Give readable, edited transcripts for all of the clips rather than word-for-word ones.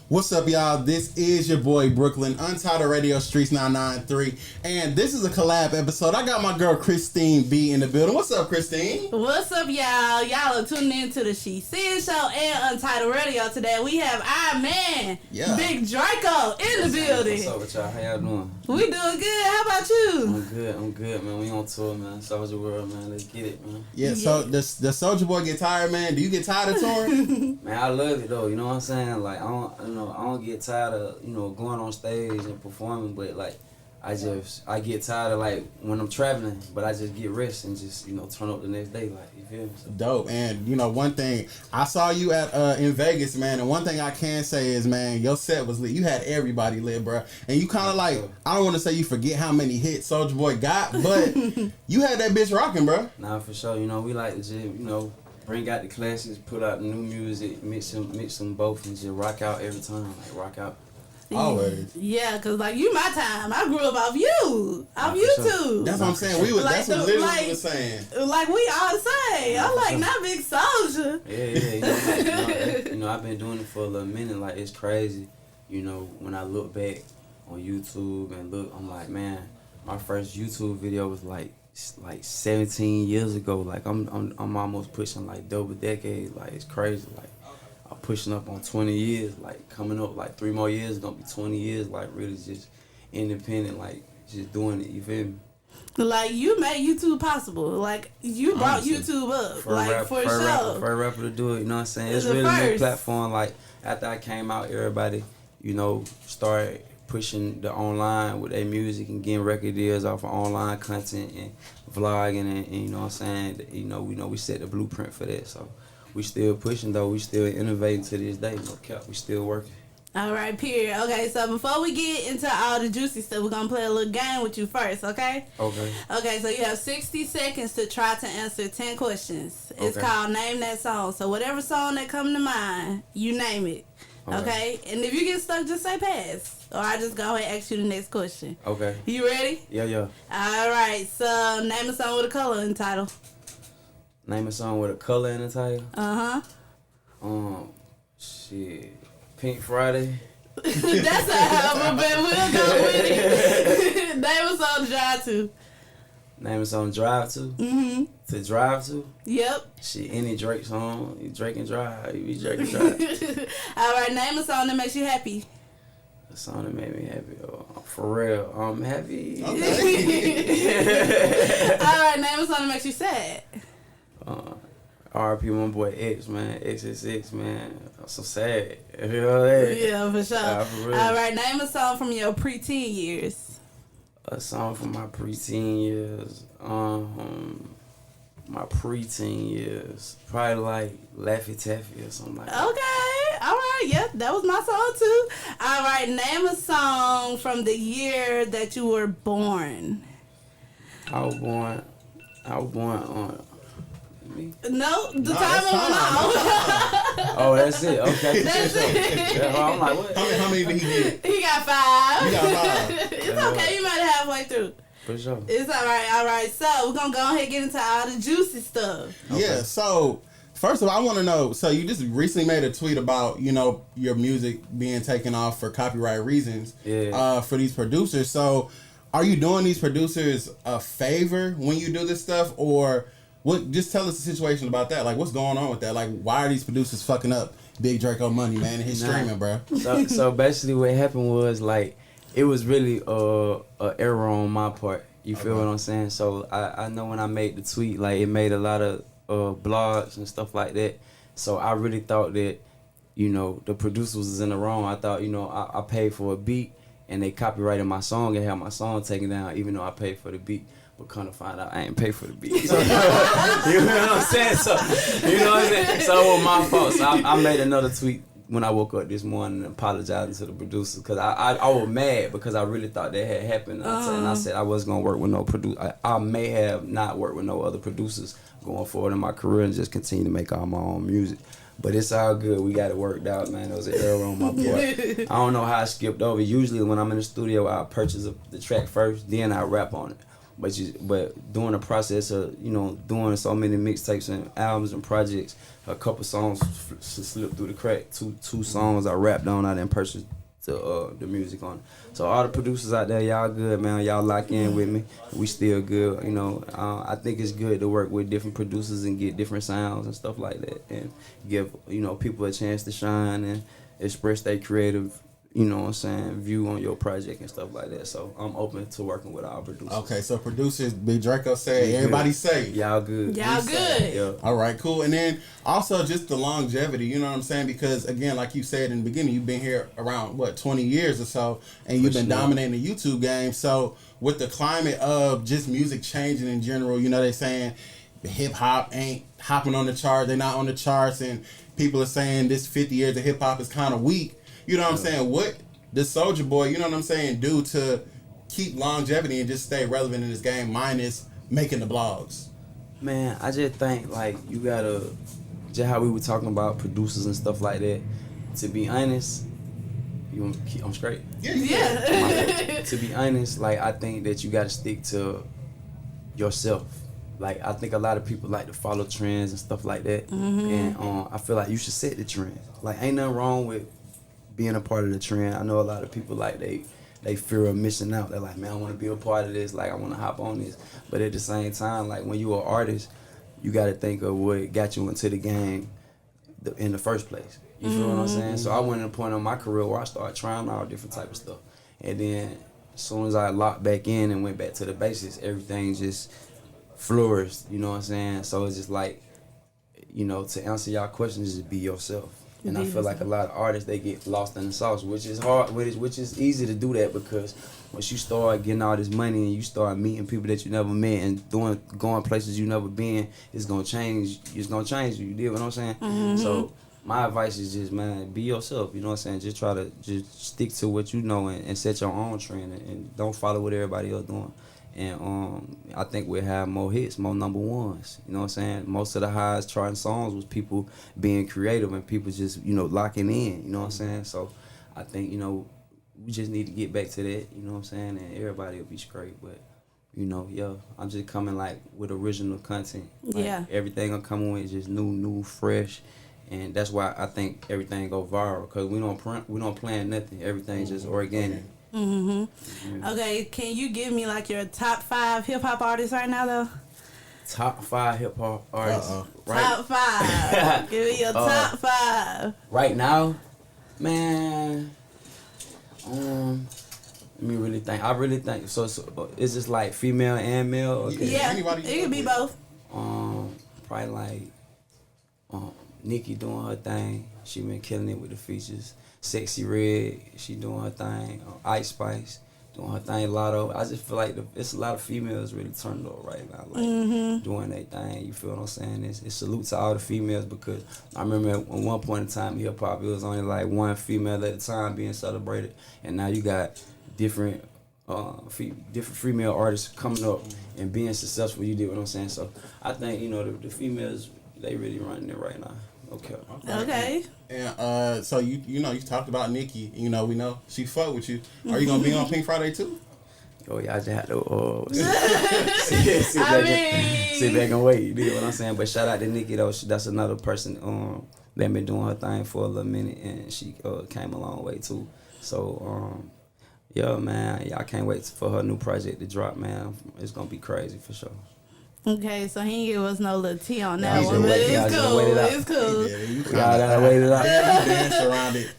What's up, y'all? This is your boy Brooklyn, Untitled Radio Streets 993, and this is a collab episode. I got my girl Christine B in the building. What's up, Christine? What's up, y'all? Y'all are tuning in to the She Said Show and Untitled Radio today. We have our man, Big Draco, in the building. What's up with y'all? How y'all doing? We doing good. How about you? I'm good, man. We on tour, man. Soulja World, man. Let's get it, man. Yeah, so the Soulja Boy get tired, man? Do you get tired of touring? Man, I love it, though. You know what I'm saying? Like, I don't get tired of, going on stage and performing, but, like, I get tired of, like, when I'm traveling, but I just get rest and just, turn up the next day, like, you feel me? So. Dope. And, one thing, I saw you at in Vegas, man, and one thing I can say is, man, your set was lit. You had everybody lit, bro. And you kind of like, I don't want to say you forget how many hits Soulja Boy got, but you had that bitch rocking, bro. Nah, for sure. We like to just, bring out the classics, put out new music, mix them both, and just rock out every time. Like, rock out. Always. Yeah, because, like, you my time. I grew up off you. Off YouTube. Sure. That's what I'm saying. That's what literally we were saying. Like, we all the same. I'm like, not Big Soulja. Yeah. I've been doing it for a little minute. Like, it's crazy. When I look back on YouTube and look, I'm like, man, my first YouTube video was like 17 years ago. Like, I'm almost pushing like double decades. Like, it's crazy. Like, I'm pushing up on 20 years. Like, coming up like 3 more years, gonna be 20 years. Like, really just independent. Like, just doing it. You feel me? Like, you made YouTube possible. Like, you brought YouTube up. For sure. First rapper to do it. You know what I'm saying? It's really a new platform. Like, after I came out, everybody, started pushing the online with their music and getting record deals off of online content and vlogging and you know what I'm saying? We set the blueprint for that. So we still pushing though. We still innovating to this day. No cap. We still working. All right, period. Okay, so before we get into all the juicy stuff, we're going to play a little game with you first, okay? Okay. Okay, so you have 60 seconds to try to answer 10 questions. It's called Name That Song. So whatever song that come to mind, you name it. Okay? And if you get stuck, just say pass. Or I just go ahead and ask you the next question. Okay. You ready? Yeah. All right. So name a song with a color in the title. Name a song with a color in the title? Uh-huh. Shit. Pink Friday. That's an album, but we'll go with it. Name a song to drive to. Name a song to drive to? Mm-hmm. To drive to? Yep. Shit, any Drake song. You Drake and drive. You be Drake and drive. All right, name a song that makes you happy. A song that made me happy. Oh, for real, I'm happy. Okay. All right, name a song that makes you sad. R.I.P. my boy X, man. XXX, man. I'm so sad. You know that? Yeah, for sure. For real. All right, name a song from your preteen years. A song from my preteen years. My preteen years. Probably like Laffy Taffy or something like that. Okay. All right. Yep. That was my song too. All right. Name a song from the year that you were born. I was born on... No, the time on now. Oh, that's it. Okay. That's it. Yeah, I'm like, what? How many did he get? He got 5. You got 5. It's okay. You made it halfway through. For sure. It's all right. All right. So we're gonna go ahead and get into all the juicy stuff. Okay. Yeah. So first of all, I want to know. So you just recently made a tweet about your music being taken off for copyright reasons. Yeah. For these producers. So are you doing these producers a favor when you do this stuff, or what? Just tell us the situation about that. Like, what's going on with that? Like, why are these producers fucking up Big Draco money, man, and his streaming, bro? So basically, what happened was like it was really a error on my part. You feel what I'm saying? So I know when I made the tweet, like it made a lot of blogs and stuff like that. So I really thought that the producers was in the wrong. I thought I paid for a beat and they copyrighted my song and had my song taken down, even though I paid for the beat. But kind of find out I ain't pay for the beat. So, you know what I'm saying? So, you know what I'm saying? So it was my fault. So I made another tweet when I woke up this morning apologizing to the producers because I was mad because I really thought that had happened. And I said I wasn't going to work with no producer. I may have not worked with no other producers going forward in my career and just continue to make all my own music. But it's all good. We got it worked out, man. There was an error on my part. I don't know how I skipped over. Usually when I'm in the studio, I'll purchase the track first, then I rap on it. But during the process of doing so many mixtapes and albums and projects, a couple songs slipped through the crack. Two songs I rapped on. I didn't purchase the music on. So all the producers out there, y'all good, man. Y'all lock in with me. We still good. I think it's good to work with different producers and get different sounds and stuff like that, and give people a chance to shine and express their creative view on your project and stuff like that. So I'm open to working with our producers. Okay, so producers, Big Draco said, everybody safe. Y'all good. Y'all good. Yeah. All right, cool. And then also just the longevity, you know what I'm saying? Because again, like you said in the beginning, you've been here around 20 years or so, and you've been dominating the YouTube game. So with the climate of just music changing in general, they saying hip hop ain't hopping on the chart, they're not on the charts, and people are saying this 50 years of hip hop is kind of weak. You know what I'm saying? What does Soulja Boy, you know what I'm saying, do to keep longevity and just stay relevant in this game, minus making the blogs? Man, I just think, you gotta, just how we were talking about producers and stuff like that, to be honest, you want to keep, I'm straight? Yeah. To be honest, I think that you gotta stick to yourself. I think a lot of people like to follow trends and stuff like that. Mm-hmm. And I feel like you should set the trend. Ain't nothing wrong with being a part of the trend. I know a lot of people they fear of missing out. They're like, man, I want to be a part of this. I want to hop on this. But at the same time, when you're an artist, you got to think of what got you into the game in the first place. You feel what I'm saying? So I went to a point in my career where I started trying all different type of stuff. And then as soon as I locked back in and went back to the basics, everything just flourished. You know what I'm saying? So it's just to answer y'all questions, just be yourself. And I feel like a lot of artists, they get lost in the sauce, which is hard, which is easy to do that, because once you start getting all this money and you start meeting people that you never met and going places you never been, it's gonna change. It's gonna change you. You dig what I'm saying? Mm-hmm. So my advice is just, man, be yourself. You know what I'm saying? Just try to just stick to what you know and set your own trend and don't follow what everybody else doing. And I think we'll have more hits, more number ones. You know what I'm saying? Most of the highest charting songs was people being creative and people just, locking in. You know what I'm saying? So I think, we just need to get back to that. You know what I'm saying? And everybody will be straight. But, I'm just coming with original content. Everything I'm coming with is just new, fresh. And that's why I think everything go viral, because we don't plan nothing. Everything's just organic. Mm-hmm. Okay, can you give me your top 5 hip hop artists right now though? Top 5 hip hop artists. Right. Top 5. Give me your top 5. Right now, man. Let me really think. I really think so. Is this female and male? Okay. Yeah, it could be both. Probably Nicki doing her thing. She been killing it with the features. Sexy Red, she doing her thing. Ice Spice doing her thing. Lotto. I just feel like it's a lot of females really turned up right now, doing their thing. You feel what I'm saying? It's salute to all the females, because I remember at one point in time, hip hop, it was only one female at a time being celebrated, and now you got different female artists coming up and being successful. You did what I'm saying? So I think the females, they really running it right now. Okay. And so you talked about Nicki. We know she fuck with you. Are you gonna be on Pink Friday too? Oh yeah, I just had to sit back and wait. You know what I'm saying? But shout out to Nicki though. That's another person that been doing her thing for a little minute, and she came a long way too. So yeah, man, I can't wait for her new project to drop, man. It's gonna be crazy for sure. Okay, so he ain't give us no little tea on that one, but it's cool. It's cool. Yeah, you gotta wait it out. Yeah, you dance around it.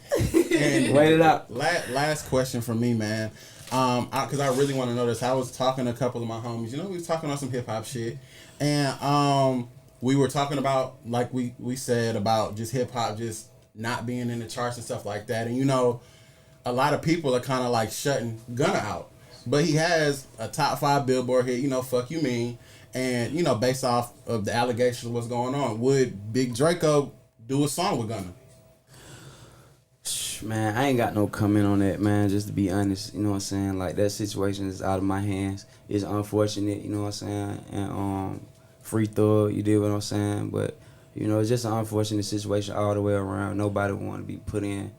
And wait it out. Last question from me, man. Because I really want to know this. I was talking to a couple of my homies. We was talking on some hip hop shit, and we were talking about, like we said, about just hip hop just not being in the charts and stuff like that. And a lot of people are kind of shutting Gunna out, but he has a top 5 Billboard hit. Fuck You Mean. And, based off of the allegations of what's going on, would Big Draco do a song with Gunna? Man, I ain't got no comment on that, man, just to be honest. You know what I'm saying? That situation is out of my hands. It's unfortunate, you know what I'm saying? And free thug, you did what I'm saying? But, it's just an unfortunate situation all the way around. Nobody want to be put in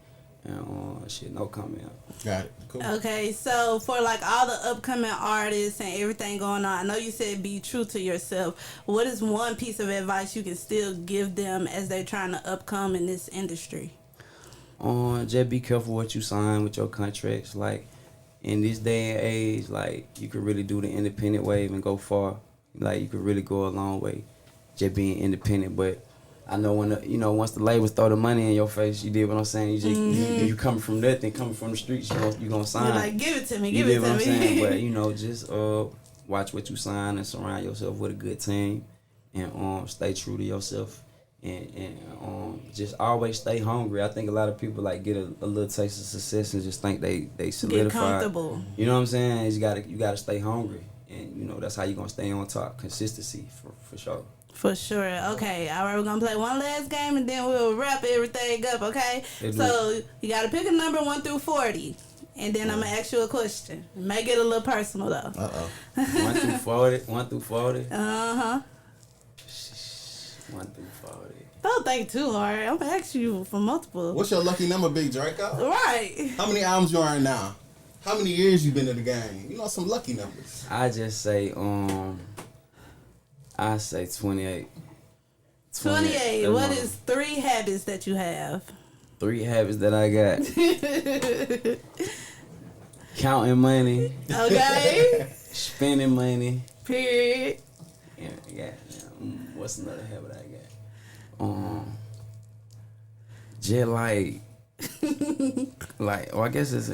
And shit, no comment. Got it. Cool. Okay, so for like all the upcoming artists and everything going on, I know you said be true to yourself. What is one piece of advice you can still give them as they're trying to upcome in this industry? Just be careful what you sign with your contracts. Like, in this day and age, like, you can really do the independent wave and go far. Like, you can really go a long way just being independent. But I know once the labels throw the money in your face, you did what I'm saying. You coming from nothing, coming from the streets, you gonna sign. You're like, give it to me, you give it did to what me. I'm saying. But just watch what you sign and surround yourself with a good team, and stay true to yourself. And just always stay hungry. I think a lot of people like get a little taste of success and just think they solidify. Get comfortable. You know what I'm saying? You gotta stay hungry, and that's how you gonna stay on top. Consistency for sure. For sure. Okay. All right. We're gonna play one last game and then we'll wrap everything up. Okay. So you gotta pick a number 1 through 40, and then I'm gonna ask you a question. Make it a little personal though. 1 through 40. 1 through 40. 1 through 40. Don't think too hard. I'm gonna ask you for multiple. What's your lucky number, Big Draco? Right. How many albums you on now? How many years you been in the game? Some lucky numbers. I just say I say 28. 28. What is 3 habits that you have? 3 habits that I got. Counting money. Okay. Spending money. Period. Yeah. What's another habit I got? Just I guess it's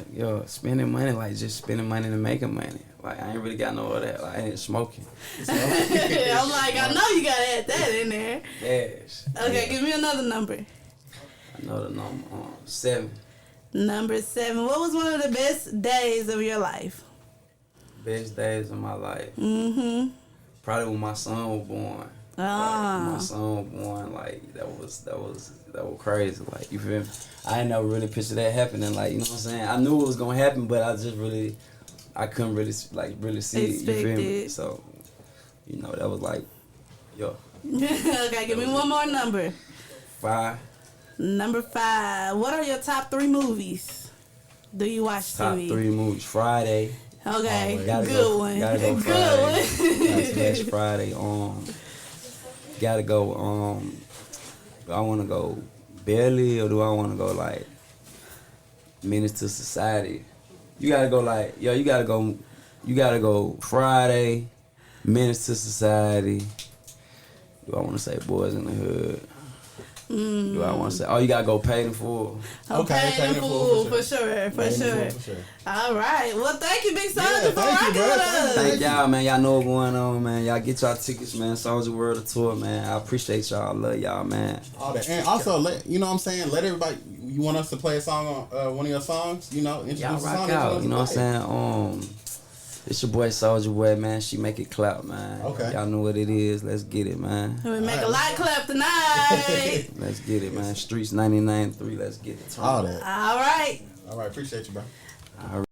spending money, like just spending money and making money. Like, I ain't really got no of that. Like, I ain't smoking. I'm like, I know you gotta add that in there. Yes. Okay, give me another number. Another number. 7. Number 7. What was one of the best days of your life? Best days of my life. Probably when my son was born. Ah. Like, my son was born, like, that was crazy. Like, you feel me? I ain't never really pictured that happening. Like, you know what I'm saying? I knew it was gonna happen, but I couldn't really see it. You feel me? So, that was like, yo. Okay, give me one more number. 5. Number 5. What are your top 3 movies? Do you watch Top TV? 3 movies. Friday. Okay, Good one. Gotta go Friday. That's Friday. Gotta go. Do I want to go Belly or do I want to go like Menace to Society? You gotta go You gotta go Friday, Menace to Society. Do I want to say Boys in the Hood? Do I want to say? Oh, you gotta go Paid in Full. Okay, Paid in Full for sure. All right. Well, thank you, Big Soulja, for rocking with us. Thank y'all, man. Y'all know what's going on, man. Y'all get y'all tickets, man. Soulja World Tour, man. I appreciate y'all. I love y'all, man. All that. And also, let everybody. You want us to play a song on one of your songs? Introduce Y'all the song rock out. You know what saying? I'm saying? It's your boy Soulja Boy, man. She make it clap, man. Okay. Y'all know what it is. Let's get it, man. We make a light clap tonight. Let's get it, man. Streets 99.3. Let's get it. All that. All right. All right. Appreciate you, bro. All right.